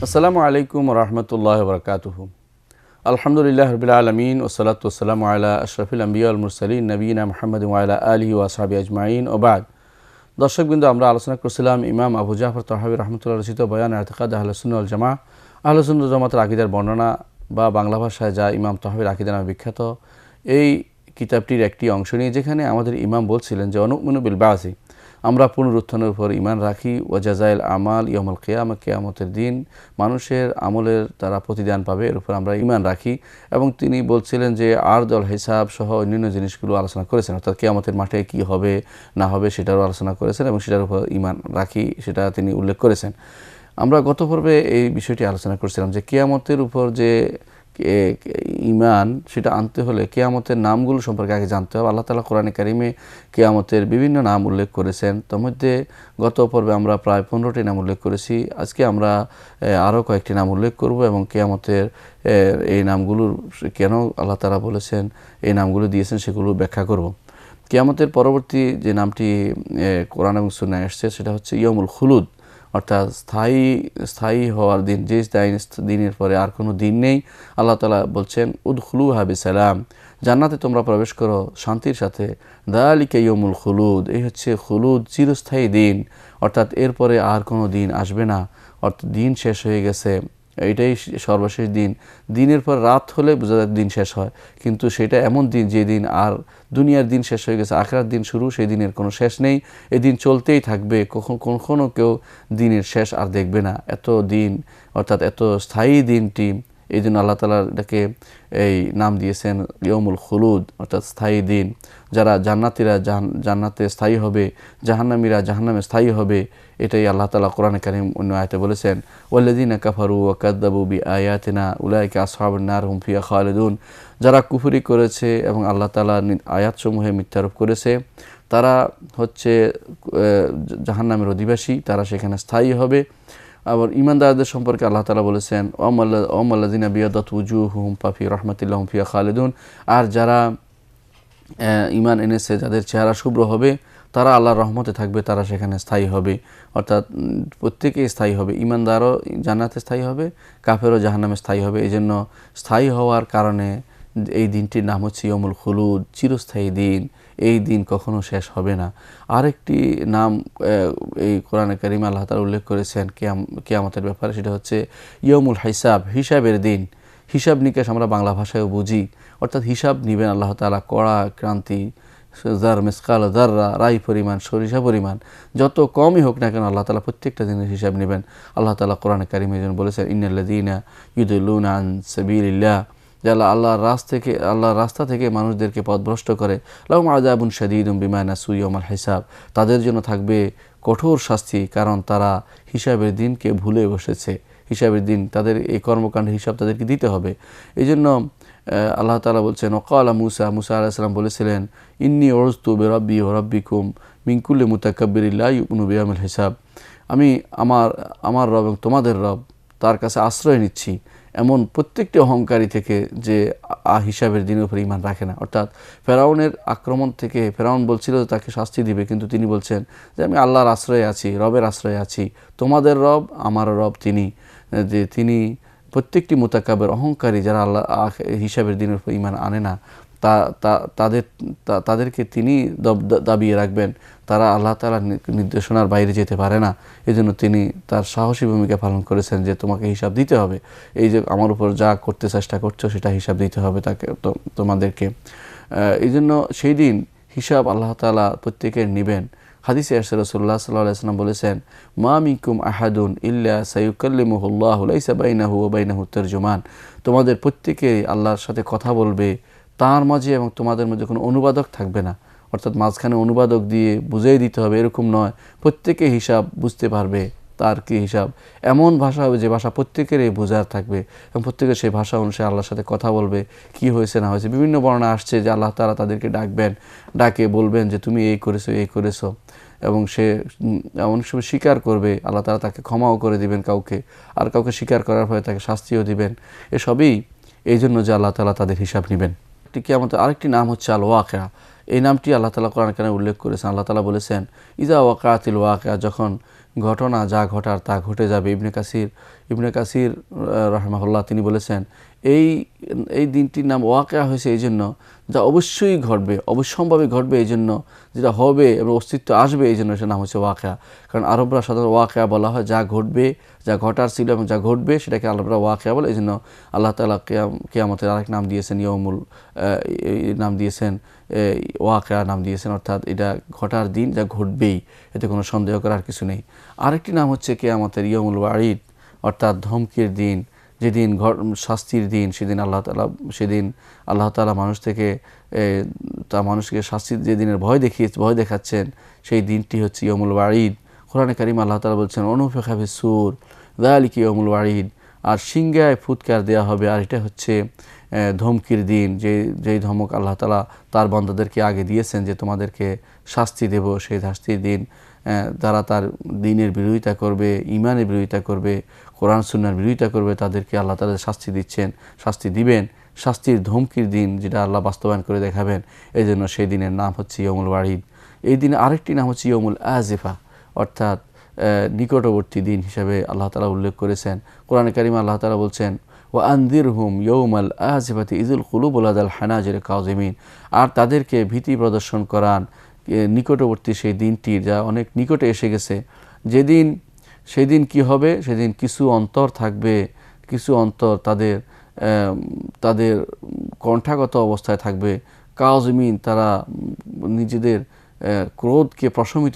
আসসালামু আলাইকুম রহমতুল্লাহ বরকাতুহ। আলহামদুলিল্লাহ রবিল আলমিন ওসলাত ওসালাম আলা আশরফুল আম্বিয়া আল মুরসালিন নবীনা মোহাম্মদ ওয়ালা আলিহি ওয়াসহাবি আজমাইন ওবাদ। দর্শকবৃন্দ, আমরা আলোচনা করছিলাম ইমাম আবু জাফর তাহাবী রহমতুল্লাহ রচিত বয়ান ইতিকাদ আহলে সুন্নাহ ওয়াল জামাআহ, আহলে সুন্নাহ ওয়াল জামাতের আকীদার বর্ণনা বা বাংলা ভাষায় যা ইমাম তাহাবীর আকীদা নামে বিখ্যাত, এই কিতাবটির একটি অংশ নিয়ে যেখানে আমাদের ইমাম বলছিলেন যে অনুমিনু বিল বাসি, আমরা পুনরুত্থানের উপর ইমান রাখি, ওয়াজাজাইল আমাল ইয়মুল কিয়ামা, কিয়ামতের দিন মানুষের আমলের তারা প্রতিদান পাবে, এর উপর আমরা ইমান রাখি। এবং তিনি বলছিলেন যে আরদল হিসাব সহ অন্যান্য জিনিসগুলো আলোচনা করেছেন, অর্থাৎ কিয়ামতের মাঠে কি হবে না হবে সেটারও আলোচনা করেছেন এবং সেটার উপর ইমান রাখি সেটা তিনি উল্লেখ করেছেন। আমরা গত পর্বে এই বিষয়টি আলোচনা করছিলাম যে কিয়ামতের উপর যে ইমান সেটা আনতে হলে কিয়ামতের নামগুলো সম্পর্কে আগে জানতে হবে। আল্লাহ তাআলা কোরআনে কারিমে কিয়ামতের বিভিন্ন নাম উল্লেখ করেছেন। তার মধ্যে গত পর্বে আমরা প্রায় 15টি নাম উল্লেখ করেছি। আজকে আমরা আরও কয়েকটি নাম উল্লেখ করব এবং কিয়ামতের এই নামগুলোর কেন আল্লাহ তাআলা বলেছেন, এই নামগুলো দিয়েছেন, সেগুলো ব্যাখ্যা করব। কিয়ামতের পরবর্তী যে নামটি কোরআন এবং সুন্নাহয় এসেছে সেটা হচ্ছে ইয়মুল খুলুদ, অর্থাৎ স্থায়ী হওয়ার দিন, যে দিনের পরে আর কোনো দিন নেই। আল্লাহ তাআলা বলছেন উদখুলুহা বিসালাম, জান্নাতে তোমরা প্রবেশ করো শান্তির সাথে। যালিকা ইয়মুল খুলুদ, এই হচ্ছে খুলুদ, চিরস্থায়ী দিন, অর্থাৎ এরপরে আর কোনো দিন আসবে না, অর্থাৎ দিন শেষ হয়ে গেছে, এইটাই সর্বশেষ দিন। দিনের পর রাত হলে বোঝা যায় দিন শেষ হয়, কিন্তু সেটা এমন দিন যে দিন আর দুনিয়ার দিন শেষ হয়ে গেছে, আখিরাত দিন শুরু, সেই দিনের কোনো শেষ নেই, এই দিন চলতেই থাকবে, কখনো কেউ দিনের শেষ আর দেখবে না। এত দিন, অর্থাৎ এত স্থায়ী দিনটি, এই জন্য আল্লাহ তাআলা এটাকে এই নাম দিয়েছেন ইয়মুল খুলুদ, অর্থাৎ স্থায়ী দিন। যারা জান্নাতীরা জান্নাতে স্থায়ী হবে, জাহান্নামীরা জাহান্নামে স্থায়ী হবে, এটাই আল্লাহ তাআলা কোরআনে কারীম অন্য আয়াতে বলেছেন ওয়াল্লাযীনা কাফারু ওয়া কাযযাবু বিআয়াতিনা উলাইকা আসহাবুন নার হুম ফিহা খালিদুন। যারা কুফরি করেছে এবং আল্লাহ তাআলার আয়াতসমূহে মিথ্যারোপ করেছে, তারা হচ্ছে জাহান্নামের অধিবাসী, তারা সেখানে স্থায়ী হবে। আবার ঈমানদারদের সম্পর্কে আল্লাহ তাআলা বলেছেন ওয়াল্লাযীনা বিয়াদাত উজুহুহুম ফি রাহমাতিল্লাহি হুম ফিহা খালিদুন। আর যারা ঈমান এনেছে, যাদের চেহারা শুভ্র হবে, তারা আল্লাহর রহমতে থাকবে, তারা সেখানে স্থায়ী হবে। অর্থাৎ প্রত্যেকেই স্থায়ী হবে, ঈমানদারও জান্নাতে স্থায়ী হবে, কাফেরও জাহান্নামে স্থায়ী হবে। এই জন্য স্থায়ী হওয়ার কারণে এই দিনটির নাম হচ্ছে ইয়মুল খুলুদ, চিরস্থায়ী দিন, এই দিন কখনো শেষ হবে না। আরেকটি নাম এই কোরআনে কারিমে আল্লাহ তাআলা উল্লেখ করেছেন কিয়ামতের ব্যাপারে, সেটা হচ্ছে ইয়মুল হিসাব, হিসাবের দিন। হিসাব নিকাশ আমরা বাংলা ভাষায়ও বুঝি, অর্থাৎ হিসাব নেবেন আল্লাহ তাআলা, কড়া ক্রান্তি, জার মিসকাল জাররা, রাই পরিমাণ, সরিষা পরিমাণ, যত কমই হোক না কেন আল্লাহ তাআলা প্রত্যেকটা দিনের হিসাব নেবেন। আল্লাহ তাআলা কোরআনে কারিমে যেন বলেছেন ইন্নাল্লাযীনা ইউদিল্লুনা আন সাবিলিল্লাহ, যারা আল্লাহর রাস্তা থেকে মানুষদেরকে পথভ্রষ্ট করে, লাহুম আযাবুন শাদীদুম বিমা নাসু ইয়াউমাল হিসাব, তাদের জন্য থাকবে কঠোর শাস্তি, কারণ তারা হিসাবের দিনকে ভুলে বসেছে। হিসাবের দিন, তাদের এই কর্মকাণ্ডের হিসাব তাদেরকে দিতে হবে। এই জন্য আল্লাহ তাআলা বলছেন ওয়াকালা মুসা আলাইহিস সালাম বলেছিলেন ইন্নী উরজতু বিরাব্বি ওয়া রাব্বিকুম মিন কুল্লি মুতাকাব্বিরিন লা ইউমিনু বিয়াউমিল হিসাব, আমি আমার রব এবং তোমাদের রব, তার কাছে আশ্রয় নিচ্ছি এমন প্রত্যেকটি অহংকারী থেকে যে হিসাবের দিনের উপর ঈমান রাখে না। অর্থাৎ ফেরাউনের আক্রমণ থেকে ফেরাউন বলছিল তাকে শাস্তি দিবে, কিন্তু তিনি বলছেন যে আমি আল্লাহর আশ্রয়ে আছি, রবের আশ্রয়ে আছি, তোমাদের রব আমারও রব তিনি, যে তিনি প্রত্যেকটি মুতাকাব্বির অহংকারী যারা আল্লাহ হিসাবের দিনের উপর ঈমান আনে না, তাদেরকে তিনি দাবিয়ে রাখবেন, তারা আল্লাহ তাআলার নির্দেশনার বাইরে যেতে পারে না। এই জন্য তিনি তার সাহসী ভূমিকা পালন করেছেন যে তোমাকে হিসাব দিতে হবে, এই যে আমার উপর যা করতে চেষ্টা করছো সেটা হিসাব দিতে হবে তাকে, তোমাদেরকে। এই জন্য সেই দিন হিসাব আল্লাহ তাআলা প্রত্যেকের নেবেন। হাদিসে আসছে রাসূলুল্লাহ সাল্লাল্লাহু আলাইহি ওয়াসাল্লাম বলেছেন মা মিনকুম আহাদুন ইল্লা সায়ুকাল্লিমুহুল্লাহু লাইসা বাইনাহু ওয়া বাইনাহু তারজুমান, তোমাদের প্রত্যেকেই আল্লাহর সাথে কথা বলবে, তার মাঝে এবং তোমাদের মধ্যে কোনো অনুবাদক থাকবে না। অর্থাৎ মাঝখানে অনুবাদক দিয়ে বুঝিয়ে দিতে হবে এরকম নয়, প্রত্যেকে হিসাব বুঝতে পারবে তার কি হিসাব, এমন ভাষা হবে যে ভাষা প্রত্যেকেরই বোঝার থাকবে এবং প্রত্যেকের সেই ভাষা অনুসারে আল্লাহর সাথে কথা বলবে, কি হয়েছে না হয়েছে। বিভিন্ন বর্ণনা আসছে যে আল্লাহ তাআলা তাদেরকে ডাকে বলবেন যে তুমি এই করেছো, এবং সে এমন সময় স্বীকার করবে, আল্লাহ তাআলা তাকে ক্ষমাও করে দিবেন কাউকে, আর কাউকে স্বীকার করার ফলে তাকে শাস্তিও দিবেন। এসবই এই জন্য যে আল্লাহ তাআলা তাদের হিসাব নেবেন। কিয়ামতের আরেকটি নাম হচ্ছে আল ওয়াকিয়া, এই নামটি আল্লাহ তাআলা কোরআনে কারিমে উল্লেখ করেছেন। আল্লাহ তাআলা বলেছেন ইজা ওয়াকাতিল ওয়াকিয়া, যখন ঘটনা যা ঘটার তা ঘটে যাবে। ইবনে কাসির রাহমাহুল্লাহ তিনি বলেছেন এই এই দিনটির নাম ওয়াকিয়া হয়েছে এই জন্য যা অবশ্যই ঘটবে, অবশ্যম্ভাবী ঘটবে এই জন্য, যেটা হবে এবং অস্তিত্ব আসবে এই জন্য সেটার নাম হচ্ছে ওয়াকিয়া। কারণ আরবরা সাধারণত ওয়াকিয়া বলা হয় যা ঘটবে, যা ঘটার ছিল এবং যা ঘটবে সেটাকে আরবরা ওয়াকিয়া বলে। এই জন্য আল্লাহ তাআলা কিয়ামতের আরেক নাম দিয়েছেন নাম দিয়েছেন, ওয়াকিয়া নাম দিয়েছেন, অর্থাৎ এটা ঘটার দিন, যা ঘটবেই, এতে কোনো সন্দেহ করার কিছু নেই। আরেকটি নাম হচ্ছে কিয়ামতের ইয়মুল ওয়াঈদ, অর্থাৎ ধমকির দিন, যেদিন শাস্তির দিন। সেদিন আল্লাহ তাআলা মানুষ থেকে মানুষকে শাস্তির যে দিনের ভয় দেখাচ্ছেন, সেই দিনটি হচ্ছে ইয়মুল ওয়াঈদ। কোরআনে কারীম আল্লাহ তাআলা বলছেন অনুফিখা ফিস-সূর যালিকা ইয়মুল ওয়াঈদ, আর সিংহায় ফুৎকার দেওয়া হবে, আর এটা হচ্ছে ধমকির দিন। যেই ধমক আল্লাহ তাআলা তার বান্দাদেরকে আগে দিয়েছেন যে তোমাদেরকে শাস্তি দেব, সেই শাস্তির দিন যারা তার দ্বীনের বিরোধিতা করবে, ঈমানের বিরোধিতা করবে, কোরআন সুন্নাহর বিরোধিতা করবে, তাদেরকে আল্লাহ তাআলা শাস্তি দিবেন। শাস্তির ধমকির দিন যেটা আল্লাহ বাস্তবায়ন করে দেখাবেন, এই জন্য সেই দিনের নাম হচ্ছে ইয়মুল ওয়াঈদ। এই দিনে আরেকটি নাম হচ্ছে ইয়মুল আজিফা, অর্থাৎ নিকটবর্তী দিন হিসাবে আল্লাহ তাআলা উল্লেখ করেছেন। কোরআনে কারীমে আল্লাহ তাআলা বলছেন ওয়াআনযিরহুম ইয়াওমাল আজিফাতি ইযুল কুলুবু লাদাল হানাজির কাযিমিন, আর তাদেরকে ভীতি প্রদর্শন করান নিকটবর্তী সেই দিনটির, যা অনেক নিকটে এসে গেছে। সেদিন কি হবে? সেদিন কিছু অন্তর থাকবে, কিছু অন্তর তাদের কণ্ঠাগত অবস্থায় থাকবে, কাযিমিন, তারা নিজেদের ক্রোধকে প্রশমিত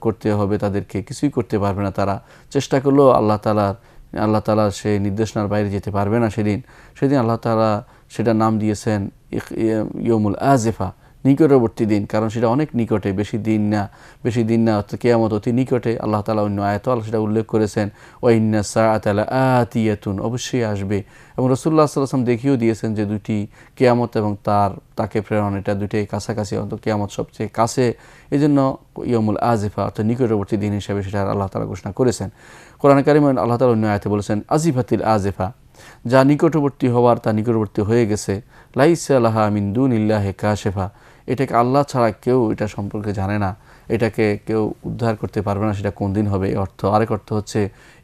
করতে হবে, তাদেরকে কিছুই করতে পারবে না। তারা চেষ্টা করলেও আল্লাহ তাআলা সেই নির্দেশনার বাইরে যেতে পারবে না। সেদিন আল্লাহ তাআলা সেটার নাম দিয়েছেন ইয়মুল আজিফা, নিকটবর্তী দিন, কারণ সেটা অনেক নিকটে, বেশি দিন না, অর্থাৎ কিয়ামত অতি নিকটে। আল্লাহ তাআলা অন্য আয়াতে সেটা উল্লেখ করেছেন ওয়া ইন্না সাআতা লাআতিয়াতুন, অবশ্যই আসবে। এবং রাসূলুল্লাহ সাল্লাল্লাহু আলাইহি ওয়াসাল্লাম দেখিয়েও দিয়েছেন যে দুটি কিয়ামত এবং তাকে প্রেরণ, এটা দুটোই কাছাকাছি, অন্তত কিয়ামত সবচেয়ে কাছে। এই জন্য ইয়মুল আজিফা অর্থাৎ নিকটবর্তী দিন হিসেবে সেটা আল্লাহ তাআলা ঘোষণা করেছেন। কোরআনে কারীমে আল্লাহ তাআলা অন্য আয়াতে বলেছেন আজিফাতিল আজিফা, যা নিকটবর্তী হওয়ার তা নিকটবর্তী হয়ে গেছে। লাইসা লাহা মিন দুনিল্লাহি কাশিফা, এটাকে আল্লাহ ছাড়া কেউ এটা সম্পর্কে জানে না, এটাকে কেউ উদ্ধার করতে পারবে না, সেটা কোন দিন হবে। আরেক অর্থ হচ্ছে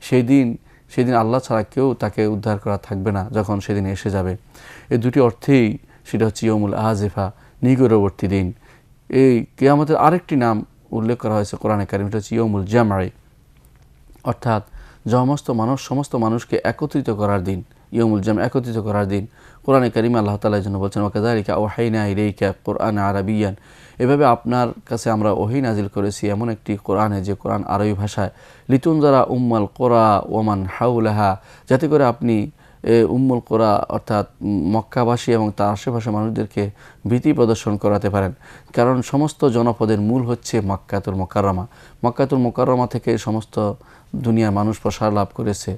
সেদিন আল্লাহ ছাড়া কেউ তাকে উদ্ধার করা থাকবে না, যখন সেদিন এসে যাবে। এই দুটি অর্থেই সেটা হচ্ছে ইয়মুল আজিফা, নিকটবর্তী দিন। এই কিয়ামতের আরেকটি নাম উল্লেখ করা হয়েছে কোরআনে কারীমে, এটা হচ্ছে ইয়মুল জামঈ, অর্থাৎ সমস্ত মানুষকে একত্রিত করার দিন, ইয়মুল জামঈ, একত্রিত করার দিন। কোরআনে কারীমে আল্লাহ তাআলা এর জন্য বলছেন ওয়াকাযালিকা আওহাইনা ইলাইকা কুরআন আরাবিয়ান, এভাবে আপনার কাছে আমরা ওহী নাজিল করেছি এমন একটি কোরআনে, যে কোরআন আরবি ভাষায়, লিতুনজারা উম্মাল কুরা ওয়ামান হাওলাহা, যাতে করে আপনি উম্মুল কুরা অর্থাৎ মক্কাবাসী এবং তার আশেপাশের মানুষদেরকে ভীতি প্রদর্শন করাতে পারেন। কারণ সমস্ত জনপদের মূল হচ্ছে মক্কাতুল মুকাররমা থেকে সমস্ত দুনিয়ার মানুষ প্রসার লাভ করেছে।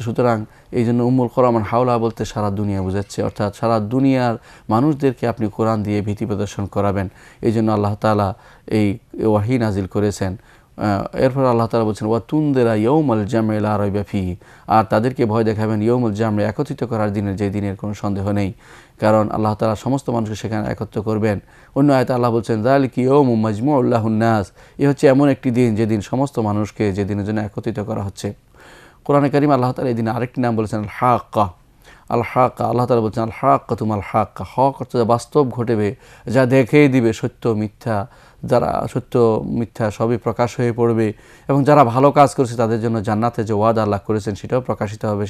সুতরাং এই জন্য উম্মুল কুরা মান হাওলা বলতে সারা দুনিয়া বোঝাচ্ছে, অর্থাৎ সারা দুনিয়ার মানুষদেরকে আপনি কোরআন দিয়ে ভীতি প্রদর্শন করাবেন। এই জন্য আল্লাহ তাআলা এই ওয়াহী নাজিল করেছেন। এরপর আল্লাহ তাআলা বলছেন ওয়া তুনদিরা ইয়াউমাল জামঈ লা রাইবা ফীহি, আর তাদেরকে ভয় দেখাবেন ইয়াউমুল জামঈ, একত্রিত করার দিনের, যে দিনের কোনো সন্দেহ নেই, কারণ আল্লাহ তাআলা সমস্ত মানুষকে সেখানে একত্র করবেন। অন্য আয়াতে আল্লাহ বলছেন যালিকা ইয়াউমুম মাজমুউল লাহুন নাস, এ হচ্ছে এমন একটি দিন যেদিন সমস্ত মানুষকে, যে দিনের জন্য একত্রিত করা হচ্ছে। কোরআনে কারীমে আল্লাহ তাআলা এই দিনে আরেকটি নাম বলেছেন আল হাক্কা। আল্লাহ তাআলা বলছেন আল হাক্কা তুমাল হাক্কা, হক অর্থাৎ বাস্তব ঘটবে, যা দেখিয়ে দিবে সত্য মিথ্যা, যারা সত্য মিথ্যা সবই প্রকাশ হয়ে পড়বে, এবং যারা ভালো কাজ করেছে তাদের জন্য জান্নাতে যে ওয়াদা আল্লাহ করেছেন সেটাও প্রকাশিত হবে,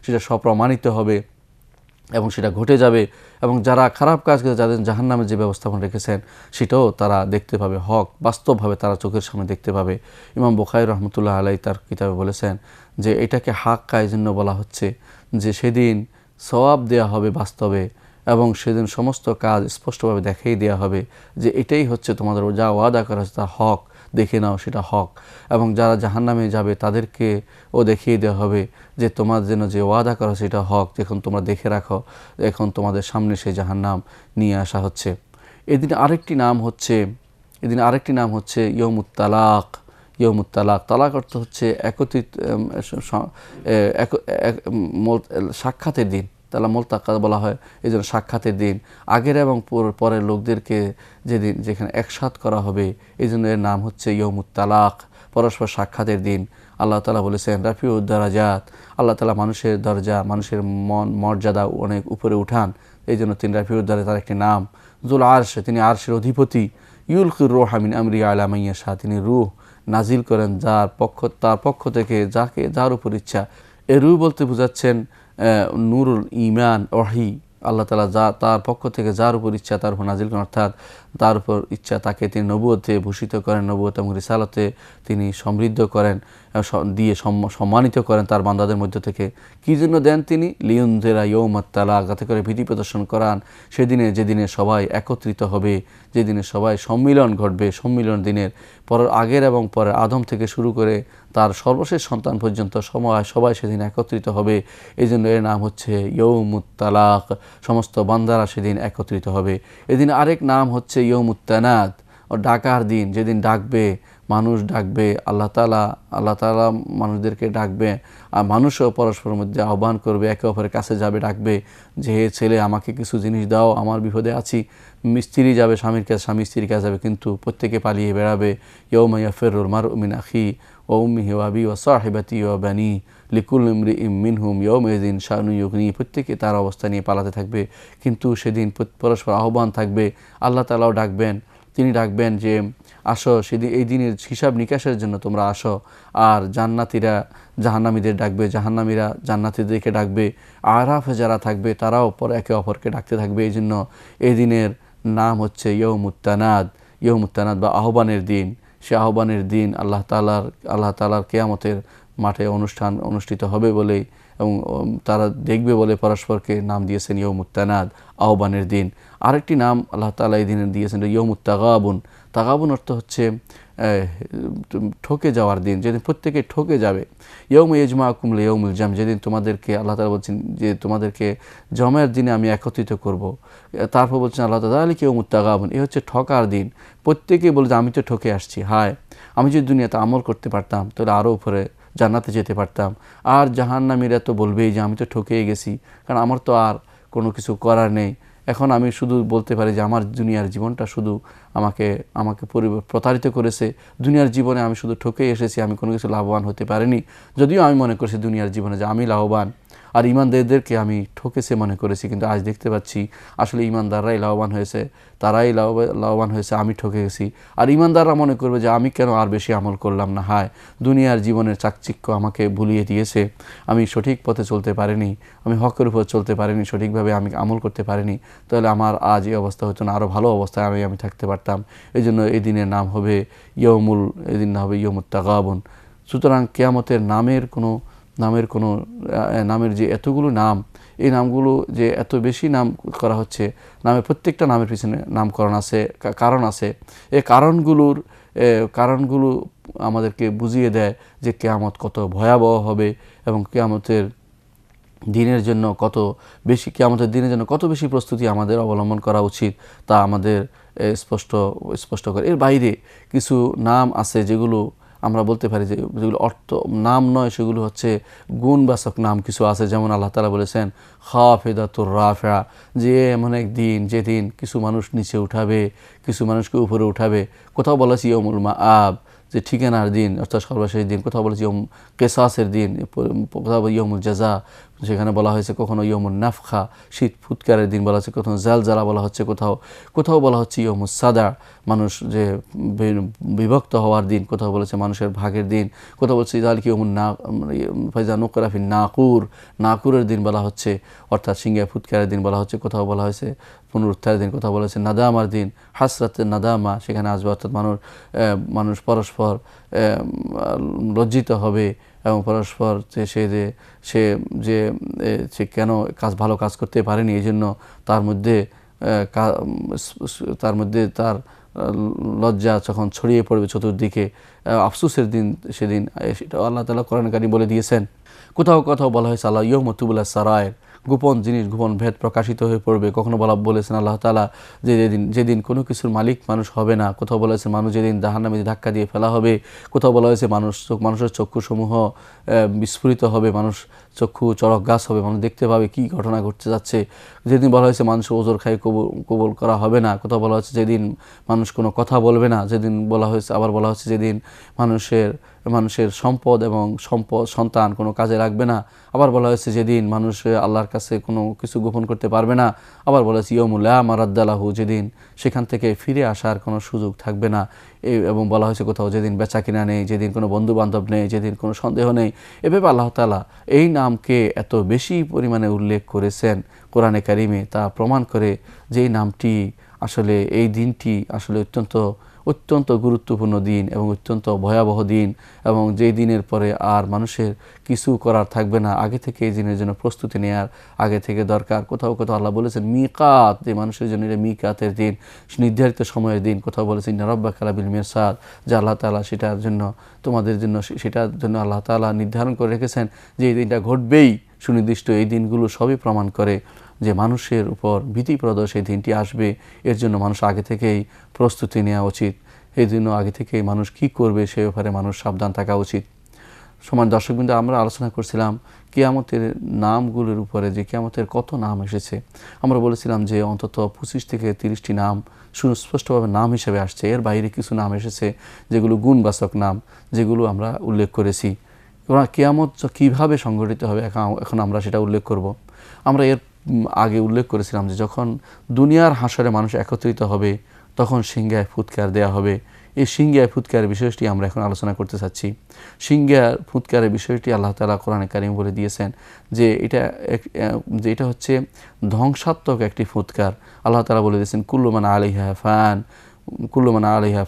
সেটা স্বপ্রমাণিত হবে এবং সেটা ঘটে যাবে। এবং যারা খারাপ কাজ করে, যাদের জাহান্নামের যে ব্যবস্থাপনা রেখেছেন সেটাও তারা দেখতে পাবে, হক বাস্তবভাবে তারা চোখের সামনে দেখতে পাবে। ইমাম বুখারী রাহমাতুল্লাহ আলাইহি তার কিতাবে বলেছেন যে এটাকে হাক্কা এই জন্য বলা হচ্ছে যে সেদিন সওয়াব দেয়া হবে বাস্তবে, এবং সেদিন সমস্ত কাজ স্পষ্টভাবে দেখিয়ে দেওয়া হবে যে এটাই হচ্ছে তোমাদের যা ওয়াদা করা হচ্ছে তা হক, দেখে নাও সেটা হক। এবং যারা জাহান্নামে যাবে তাদেরকেও দেখিয়ে দেওয়া হবে যে তোমাদের জন্য যে ওয়াদা করা সেটা হক, যখন তোমরা দেখে রাখো, এখন তোমাদের সামনে সেই জাহান্নাম নিয়ে আসা হচ্ছে। এদিন আরেকটি নাম হচ্ছে ইয়মুত তালাক। তালাক অর্থ হচ্ছে সাক্ষাতের দিন, তালা মোলতাকা বলা হয়, এই জন্য সাক্ষাতের দিন। আগের এবং পরের লোকদেরকে যেখানে একসাথ করা হবে, এই জন্য এর নাম হচ্ছে ইয়মুত তালাক। পরস্পর সাক্ষাতের দিন। আল্লাহ তাআলা বলেছেন রাফিউদ দারাজাত, আল্লাহ তাআলা মানুষের দরজা, মানুষের মর্যাদা অনেক উপরে উঠান, এই জন্য তিনি রাফিউদ দারাজাত, তার একটি নাম। জুল আরশ, তিনি আরশের অধিপতি। ইউলকির রূহা মিন আমরি আলা মান ইয়াশা, তিনি রূহ নাজিল করেন তার পক্ষ থেকে যার উপর ইচ্ছা। এই রূহ বলতে বোঝাচ্ছেন নূরুল ঈমান ওয়াহী, আল্লাহ তাআলা তার পক্ষ থেকে যার উপর ইচ্ছা তার উপর নাজিল করেন, অর্থাৎ তার উপর ইচ্ছা তাকে তিনি নবুয়তে ভূষিত করেন, নবুয়ত এবং রিসালাতে তিনি সমৃদ্ধ করেন, দিয়ে সম্মানিত করেন তার বান্দাদের মধ্য থেকে। কী জন্য দেন তিনি? লিউনযিরা ইয়াউমাত তালাক, যাতে করে ভীতি প্রদর্শন করান সেদিনে, যেদিনে সবাই একত্রিত হবে, যেদিনে সবাই সম্মিলন ঘটবে। সম্মিলন দিনের আগের এবং পরের আদম থেকে শুরু করে তার সর্বশেষ সন্তান পর্যন্ত সবাই সেদিন একত্রিত হবে। এই জন্য এর নাম হচ্ছে ইয়াউমুত তালাক, সমস্ত বান্দারা সেদিন একত্রিত হবে। এদিন আরেক নাম হচ্ছে ইয়াউমুত তানাদ, ও ডাকার দিন, যেদিন ডাকবে মানুষ, ডাকবে আল্লাহ তাআলা মানুষদেরকে ডাকবে, আর মানুষও পরস্পরের মধ্যে আহ্বান করবে, একে অপরের কাছে যাবে, ডাকবে যে হে ছেলে আমাকে কিছু জিনিস দাও, আমার বিপদে আছি। স্ত্রী যাবে স্বামীর কাছে, স্বামী স্ত্রীর কাছে যাবে, কিন্তু প্রত্যেকে পালিয়ে বেড়াবে। ইয়াউমা ইয়াফিরুল মারউ মিন আখিহি ওয়া উম্মিহি ওয়া আবিহি ওয়া সাহিবাতিহি ওয়া বানিহি লিকুল্লি ইমরিইম মিনহুম ইয়াউমাইযিন শানুন ইউগনিহি, প্রত্যেকে তার অবস্থা নিয়ে পালাতে থাকবে। কিন্তু সেদিন পরস্পর আহ্বান থাকবে, আল্লাহ তাআলাও ডাকবেন, তিনি ডাকবেন যে আসো, সেদিন এই দিনের হিসাব নিকাশের জন্য তোমরা আসো। আর জান্নাতীরা জাহান্নামীদের ডাকবে, জাহান্নামীরা জান্নাতীদেরকে ডাকবে। আরাফে যারা থাকবে তারাও একে অপরকে ডাকতে থাকবে। এই জন্য এই দিনের নাম হচ্ছে ইয়াউমুত তানাদ, ইয়াউমুত তানাদ বা আহ্বানের দিন। সে আহ্বানের দিন আল্লাহ তাআলার কিয়ামতের মাঠে অনুষ্ঠিত হবে বলেই এবং তারা দেখবে বলে পরস্পরকে নাম দিয়েছেন ইয়াউমুত তানাদ, আহ্বানের দিন। আরেকটি নাম আল্লাহ তাআলা এই দিনের দিয়েছেন ইয়াউমুত তাগাবুন। তাগাবুন অর্থ হচ্ছে ঠকে যাওয়ার দিন, যেদিন প্রত্যেকে ঠকে যাবে। ইয়াউমা ইয়াজমাউকুম লিয়াউমিল জাম, যেদিন তোমাদেরকে আল্লাহ তাআলা বলছেন যে তোমাদেরকে জমের দিনে আমি একত্রিত করব। তারপর বলছেন আল্লাহ তাআলা যালিকা ইয়াউমুত তাগাবুন, এই হচ্ছে ঠকার দিন। প্রত্যেকেই বলে যে আমি তো ঠকে আসছি, হায় আমি যদি দুনিয়াতে আমল করতে পারতাম তাহলে আরও উপরে জান্নাতে যেতে পারতাম। আর জাহান্নামীরা তো বলবেই যে আমি তো ঠকেই গেছি, কারণ আমার তো আর কোনো কিছু করার নেই। এখন আমি শুধু বলতে পারি যে আমার দুনিয়ার জীবনটা শুধু আমাকে প্রতারিত করেছে। দুনিয়ার জীবনে আমি শুধু ঠকেই এসেছি, আমি কোনো কিছু লাভবান হতে পারিনি। যদিও আমি মনে করছি দুনিয়ার জীবনে যে আমি লাভবান, আর ঈমানদারদেরকে আমি ঠকেছে মনে করেছি, কিন্তু আজ দেখতে পাচ্ছি আসলে ঈমানদাররাই লাভবান হয়েছে, তারাই লাভবান হয়েছে, আমি ঠকে গেছি। আর ঈমানদাররা মনে করবে যে আমি কেন আর বেশি আমল করলাম না, হায় দুনিয়ার জীবনের চাকচিক্য আমাকে ভুলিয়ে দিয়েছে, আমি সঠিক পথে চলতে পারিনি, আমি হকের উপর চলতে পারিনি, সঠিকভাবে আমি আমল করতে পারিনি, তাহলে আমার আজ এই অবস্থা হতো না, আরও ভালো অবস্থায় আমি থাকতে পারতাম। এই জন্য এই দিনের নাম হবে ইয়াউমুত তাগাবুন। সুতরাং কিয়ামতের নামের যে এতগুলো নাম, এই নামগুলো যে এত বেশি নাম করা হচ্ছে, নামের প্রত্যেকটা নামের পিছনে নামকরণ আছে, কারণ আছে। এই কারণগুলো আমাদেরকে বুঝিয়ে দেয় যে কিয়ামত কত ভয়াবহ হবে এবং কিয়ামতের দিনের জন্য কত বেশি প্রস্তুতি আমাদের অবলম্বন করা উচিত তা আমাদের স্পষ্ট করে। এর বাইরে কিছু নাম আছে যেগুলো আমরা বলতে পারি যে যেগুলো অর্থ নাম নয়, সেগুলো হচ্ছে গুণবাচক নাম কিছু আছে। যেমন আল্লাহ তাআলা বলেছেন খাফিদাতুর রাফিআ, যে এমন এক দিন যেদিন কিছু মানুষ নিচে উঠাবে, কিছু মানুষকে উপরে উঠাবে। কোথাও বলা হয়েছে ইয়াউমুল মাআব, যে ঠিকানার দিন অর্থাৎ সর্বশেষ দিন। কোথাও বলেছে কেসাসের দিন, কোথাও ইয়াউমুল জাযা, সেখানে বলা হয়েছে কখনো ইয়াউমুন নাফখা, শীত ফুৎকারের দিন বলা হচ্ছে, কখনো জালজালা বলা হচ্ছে, কোথাও বলা হচ্ছে ইয়াউমুস সাদা, মানুষ যে বিভক্ত হওয়ার দিন, কোথাও বলেছে মানুষের ভাগের দিন, কোথাও বলছে যালিকা ইয়াউমুন ফাইজা নুকিরা ফিন নাকুরের দিন বলা হচ্ছে, অর্থাৎ সিংহে ফুৎকারের দিন বলা হচ্ছে। কোথাও বলা হয়েছে পুনরুত্থানের দিন, কোথাও বলা হয়েছে নাদামার দিন, হাসরাতের নাদামা, সেখানে আসবে, অর্থাৎ মানুষ পরস্পর লজ্জিত হবে এবং পরস্পর সে কেন ভালো কাজ করতে পারেনি, এই জন্য তার মধ্যে তার লজ্জা যখন ছড়িয়ে পড়বে চতুর্দিকে, আফসোসের দিন সেদিন, সেটা আল্লাহ তাআলা কোরআন কারীমে বলে দিয়েছেন। কোথাও বলা হয়েছে আল্লাহ ইয়াউমা তুবলা সারায়ের, গোপন জিনিস, গোপন ভেদ প্রকাশিত হয়ে পড়বে। কখনো বলেছেন আল্লাহ তাআলা যে যেদিন কোনো কিছুর মালিক মানুষ হবে না, কোথাও বলেছেন মানুষ যেদিন জাহান্নামে ধাক্কা দিয়ে ফেলা হবে, কোথাও বলা হয়েছে মানুষের চক্ষুসমূহ বিস্ফোরিত হবে, মানুষ চক্ষু চড়ক গাছ হবে, মানুষ দেখতে পাবে কী ঘটনা ঘটতে যাচ্ছে। যেদিন বলা হয়েছে মানুষ ওজর খাই কবুল করা হবে না, কোথাও বলা হচ্ছে যেদিন মানুষ কোনো কথা বলবে না, যেদিন বলা হয়েছে আবার বলা হচ্ছে যেদিন মানুষের সম্পদ এবং সন্তান কোনো কাজে লাগবে না, আবার বলা হয়েছে যেদিন মানুষ আল্লাহর কাছে কোনো কিছু গোপন করতে পারবে না, আবার বলা হয়েছে ইয়ৌমুল লা মারাদ্দা লাহু, যেদিন সেখান থেকে ফিরে আসার কোনো সুযোগ থাকবে না। এবং বলা হয়েছে কোথাও যেদিন বেচা কিনা নেই, যেদিন কোনো বন্ধু বান্ধব নেই, যেদিন কোনো সন্দেহ নেই। এভাবে আল্লাহ তাআলা এই নামকে এত বেশি পরিমাণে উল্লেখ করেছেন কোরআনে কারিমে, তা প্রমাণ করে যে এই নামটি আসলে, এই দিনটি আসলে অত্যন্ত গুরুত্বপূর্ণ দিন এবং অত্যন্ত ভয়াবহ দিন, এবং যেই দিনের পরে আর মানুষের কিছু করার থাকবে না। আগে থেকে এই দিনের জন্য প্রস্তুতি নেওয়ার আগে থেকে দরকার। কোথাও কোথাও আল্লাহ বলেছেন মিকাত, যে মানুষের জন্য এটা মিকাতের দিন, নির্ধারিত সময়ের দিন। কোথাও বলেছেন ইন্না রাব্বাকা লাবিল মিরসাদ, যে আল্লাহ তাআলা সেটার জন্য তোমাদের জন্য সেটার জন্য আল্লাহ তাআলা নির্ধারণ করে রেখেছেন যে এই দিনটা ঘটবেই। সুনির্দিষ্ট এই দিনগুলো সবই প্রমাণ করে যে মানুষের উপর ভীতিপ্রদ সেই দিনটি আসবে। এর জন্য মানুষ আগে থেকেই প্রস্তুতি নেওয়া উচিত। এই জন্য আগে থেকেই মানুষ কি করবে সে ব্যাপারে মানুষ সাবধান থাকা উচিত। সমান দর্শকবৃন্দ, আমরা আলোচনা করছিলাম কিয়ামতের নামগুলোর উপরে, যে কিয়ামতের কত নাম এসেছে। আমরা বলেছিলাম যে অন্তত 25 থেকে 30টি নাম সুস্পষ্টভাবে নাম হিসেবে আসছে। এর বাইরে কিছু নাম এসেছে যেগুলো গুণবাচক নাম, যেগুলো আমরা উল্লেখ করেছি। কিয়ামত কীভাবে সংঘটিত হবে এখন আমরা সেটা উল্লেখ করব। আমরা এর আগে উল্লেখ করেছিলাম যে যখন দুনিয়ার হাসরে মানুষ একত্রিত হবে তখন সিংহায় ফুৎকার দেয়া হবে। এই সিংহায় ফুৎকারের বিষয়টি আমরা এখন আলোচনা করতে চাচ্ছি। সিংহার ফুৎকারের বিষয়টি আল্লাহ তাআলা কোরআনে কারিম বলে দিয়েছেন যে এটা হচ্ছে ধ্বংসাত্মক একটি ফুৎকার। আল্লাহ তাআলা বলে দিয়েছেন কুল্লু মান আলাইহা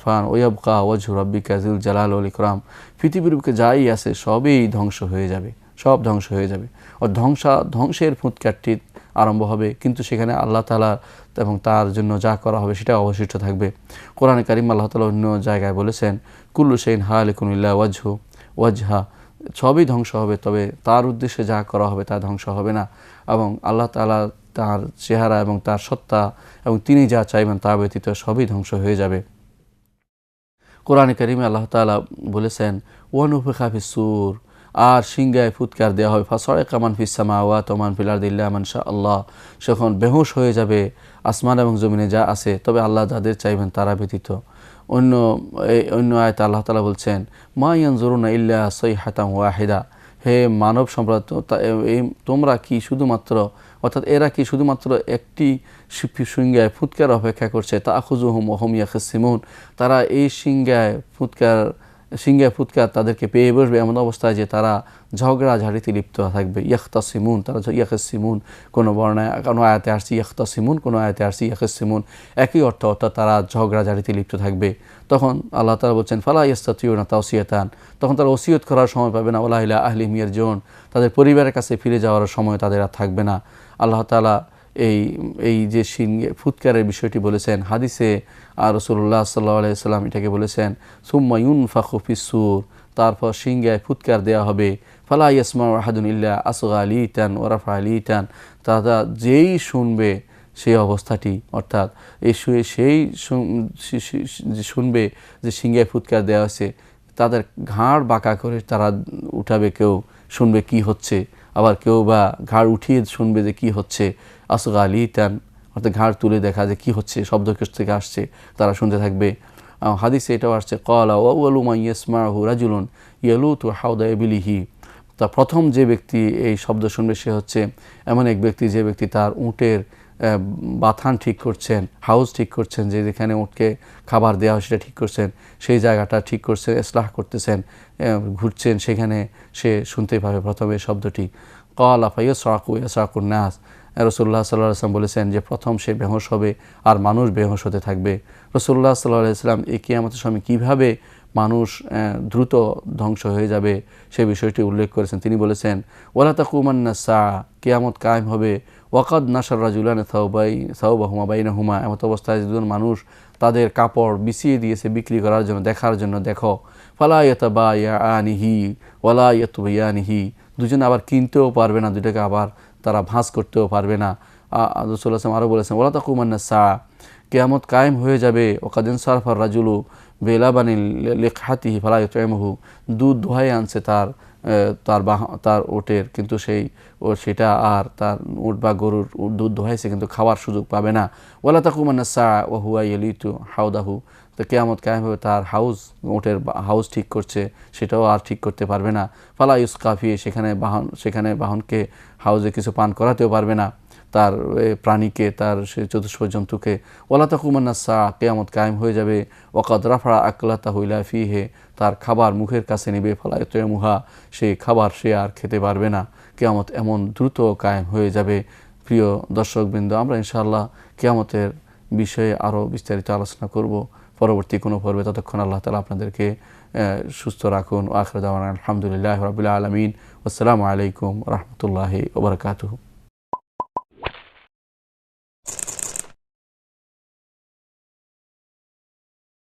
ফান ওয়ায়াবকা ওয়াজহু রাব্বিকা যুল জালাল ওয়াল ইকরাম। পৃথিবীর বুকে যাই আছে সবই ধ্বংস হয়ে যাবে, সব ধ্বংস হয়ে যাবে। আর ধ্বংসের ফুৎকারটি আরম্ভ হবে, কিন্তু সেখানে আল্লাহ তাআলা এবং তার জন্য যা করা হবে সেটা অবশিষ্ট থাকবে। কোরআনে কারিম আল্লাহ তাআলা অন্য জায়গায় বলেছেন কুল্লু শাইইন হালিকুন ইল্লা ওয়াজহা, সবই ধ্বংস হবে, তবে তার উদ্দেশ্যে যা করা হবে তা ধ্বংস হবে না। এবং আল্লাহ তাআলা তার চেহারা এবং তার সত্তা এবং তিনি যা চাইবেন তা ব্যতীত সবই ধ্বংস হয়ে যাবে। কোরআনে কারিমে আল্লাহ তাআলা বলেছেন ওয়ানুফিখা ফিস-সূর, আর সিংহায় ফুৎকার দেওয়া হবে ফাসাইকা মান ফিস সামাওয়াতি ওয়া মান ফিল আরদি ইল্লা মান শা আল্লাহ, যখন বেহুশ হয়ে যাবে আসমান এবং জমিনে যা আছে, তবে আল্লাহ যাদের চাইবেন তারা ব্যতীত। অন্য আয়াতে আল্লাহ তাআলা বলছেন মা ইয়ানজুরুনা ইল্লা সাইহাতান ওয়াহিদা, হে মানব সম্প্রদায়, তোমরা কি শুধুমাত্র, অর্থাৎ এরা কি শুধুমাত্র একটি সিংহায় ফুৎকার অপেক্ষা করছে, তাখুযুহুম ওয়া হুম ইয়াখসিমুন, তারা এই সিংহায় ফুৎকার তাদেরকে পেয়ে বসবে এমন অবস্থায় যে তারা ঝগড়াঝাড়িতে লিপ্ত থাকবে। ইয়াখতাসিমুন, তারা ইয়াখসিমুন, কোনো বর্ণায় কোনো আয়াতে আসছে ইয়াখতাসিমুন, কোনো আয়াতে আসছে ইয়াখসিমুন, একই অর্থ, অর্থাৎ তারা ঝগড়াঝাড়িতে লিপ্ত থাকবে। তখন আল্লাহ তাআলা বলছেন ফালা ইয়াস্তাতিউনা তাওসিয়াতান, তখন তারা ওসিয়ত করার সময় পাবে না, ওয়ালা ইলা আহলিহিম ইয়ারজিউন, তাদের পরিবারের কাছে ফিরে যাওয়ার সময় তাদের আর থাকবে না। আল্লাহ তাআলা এই যে ফুৎকারের বিষয়টি বলেছেন হাদিসে, আর রাসূলুল্লাহ সাল্লাল্লাহু আলাইহি ওয়াসাল্লাম এটাকে বলেছেন সুম্মা ইউনফাখু ফিস-সূর, তারপর সিংহায় ফুৎকার দেওয়া হবে ফালা ইয়াসমাউ আহাদুন ইল্লা আসগা লিতান ওয়া রাফা লিতান, তারা যেই শুনবে সেই অবস্থাটি, অর্থাৎ সেই শুনবে যে সিংহায় ফুৎকার দেওয়া হয়েছে, তাদের ঘাড় বাঁকা করে তারা উঠাবে, কেউ শুনবে কি হচ্ছে, আবার কেউ বা ঘাড় উঠিয়ে শুনবে যে কি হচ্ছে, আসগা লিতান, অর্থাৎ ঘাড় তুলে দেখা যে কি হচ্ছে, শব্দ থেকে আসছে, তারা শুনতে থাকবে। হাদিসে এটাও আসছে ক্বালা ওয়া আউয়ালু মান ইয়াসমাউহু রাজুলুন ইয়ালুতু হাওদা ইবলিহি, তা প্রথম যে ব্যক্তি এই শব্দ শুনবে সে হচ্ছে এমন এক ব্যক্তি যে ব্যক্তি তার উটের বাথান ঠিক করছেন, হাউস ঠিক করছেন, যে যেখানে উটকে খাবার দেওয়া হয় সেটা ঠিক করছেন, সেই জায়গাটা ঠিক করছেন, ইসলাহ করতেছেন, ঘুরছেন, সেখানে সে শুনতে পাবে প্রথমে শব্দটি। ক্বালা ফায়াসরাকু ইয়াসরাকুন নাস, রাসূলুল্লাহ সাল্লাল্লাহু আলাইহি ওয়াসাল্লাম বলেছেন যে প্রথম সে বেহুশ হবে আর মানুষ বেহুশ হতে থাকবে। রাসূলুল্লাহ সাল্লাল্লাহু আলাইহি ওয়াসাল্লাম এই কিয়ামতের সময় কীভাবে মানুষ দ্রুত ধ্বংস হয়ে যাবে সে বিষয়টি উল্লেখ করেছেন। তিনি বলেছেন ওয়ালা তাকুমান্না সাআ, কিয়ামত কায়েম হবে ওয়াকাদ নাশার রাজুলান সাওবাহুমা বাইনাহুমা, এমত অবস্থায় দুজন মানুষ তাদের কাপড় বিছিয়ে দিয়েছে বিক্রি করার জন্য, দেখার জন্য, দেখো ফালা ইয়াতাবায়ানিহি ওয়ালা ইয়াতুবিয়ানিহি, দুজন আবার কিনতেও পারবে না, দুটাকে আবার তারা ভাঁজ করতেও পারবে না। রাসূলুল্লাহ সাল্লাল্লাহু আলাইহি ওয়াসাল্লাম আরও বলেছেন ওয়ালা তাকুমান্না সাআ, কিয়ামত কায়েম হয়ে যাবে ওয়াকাদিন সারফার রাজুলু বেলাবানিল লিকহাতিহি ফালা ইউতইমুহু, দুধ দোহাই আনছে তার ওটের, কিন্তু সেটা আর তার উট বা গরুর দুধ দোহাইছে কিন্তু খাওয়ার সুযোগ পাবে না। ওয়ালা তাকুমান্না সাআ ওয়া হুয়া ইয়ালিতু হাউদাহু, তো কিয়ামত কায়েম হবে তার ওটের হাউস ঠিক করছে, সেটাও আর ঠিক করতে পারবে না। ফালা ইউসকা ফিহি, সেখানে বাহনকে হাউজে কিছু পান করাতেও পারবে না, তার প্রাণীকে, তার সে চতুষ্প জন্তুকে। ওয়ালা তাকুমান্না সাআ, কিয়ামত কায়েম হয়ে যাবে ওয়াকাদ রাফা আকলাতাহু ইলা ফিহি, তার খাবার মুখের কাছে নেবে, ফালা ইউতইমুহা, সেই খাবার সে আর খেতে পারবে না। কিয়ামত এমন দ্রুত কায়েম হয়ে যাবে। প্রিয় দর্শকবৃন্দ, আমরা ইনশাআল্লাহ কিয়ামতের বিষয়ে আরও বিস্তারিত আলোচনা করব পরবর্তী কোনো পর্বে। ততক্ষণ আল্লাহ তাআলা আপনাদেরকে সুস্থ রাখুন। আখির দাওয়ানা আলহামদুলিল্লাহি রাব্বিল আলামিন। আসসালামু আলাইকুম ওয়া রাহমাতুল্লাহি ওয়া বারাকাতুহু।